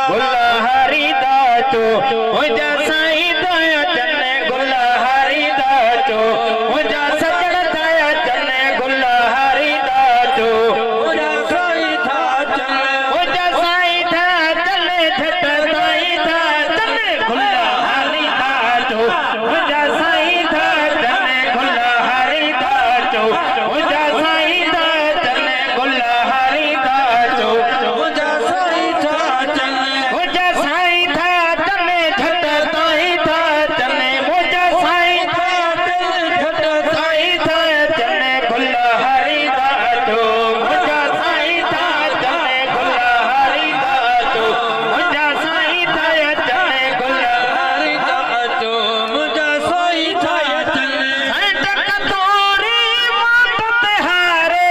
गुला हरी दाचो मुझा साईं दया चने गुला हरी दाचो मुझा सजण दया चने गुला हरी दाचो मुझा साईं था चने मुझा साईं था चने झट साईं था चने गुला हरी दाचो मुझा साईं था चने गुला हरी दाचो मुझा साईं था चने गुला हरी दाचो मुझा साईं था चने मुझा साईं था चने झट साईं था चने मुझा साईं था चने झट साईं था चने गुला हरी दाचो मुझा साईं था चने गुला हरी दाचो मुझा साईं था चने गुला हरी दाचो मुझा साईं था चने सेठ कतोरी वाट तिहारे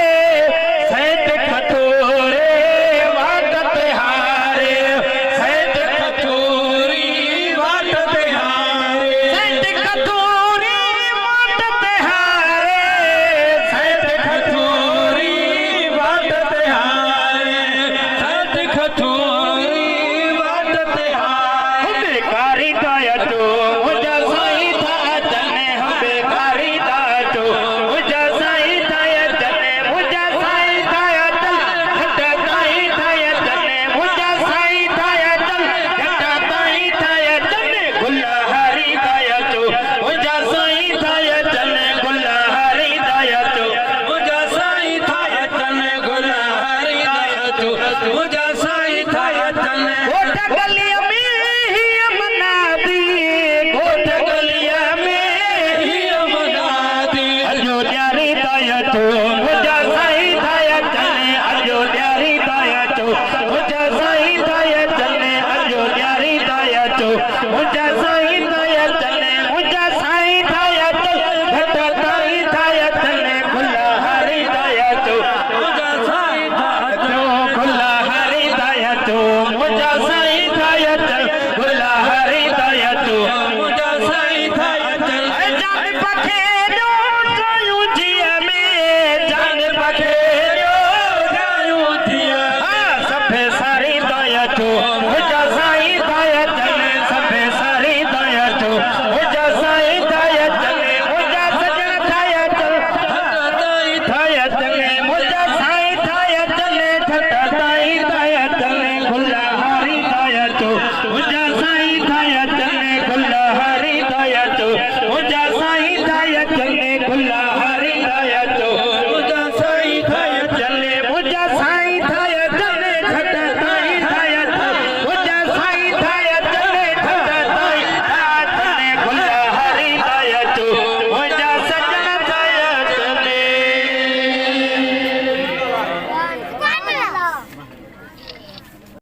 सेठ कतोरे वाट तिहारे सेठ कतोरी वाट तिहारे सेठ कतोरी वाट तिहारे सेठ कतोरी वाट तिहारे सेठ कतोरी वाट तिहारे बेकारी दाचो मुझा साईं था चने बेकारी दाचो मुझा साईं था चने मुझा साईं था चल झट साईं था चने मुझा साईं था चल झट साईं था चने गुला हरी दाचो मुझा साईं था चने गुला हरी दाचो मुझा साईं था चने गुला हरी दाचो मुझा साईं था चने गोठ गलिया में ही मना दी गोठ गलिया में ही मना दी अयोध्या री दाचो मुझा साईं था चने अयोध्या री दाचो मुझा साईं था चने अयोध्या री दाचो मुझा साईं था चने मुझा साईं था चल झट साईं था चने गुला हरी दाचो मुझा साईं था चो गुला हरी दाचो मुझा साईं था चल गुला हरी दाचो मुझा साईं था चल जान पखेरो जायूं जिया में जान पखेरो जायूं जिया सभे सारी दाचो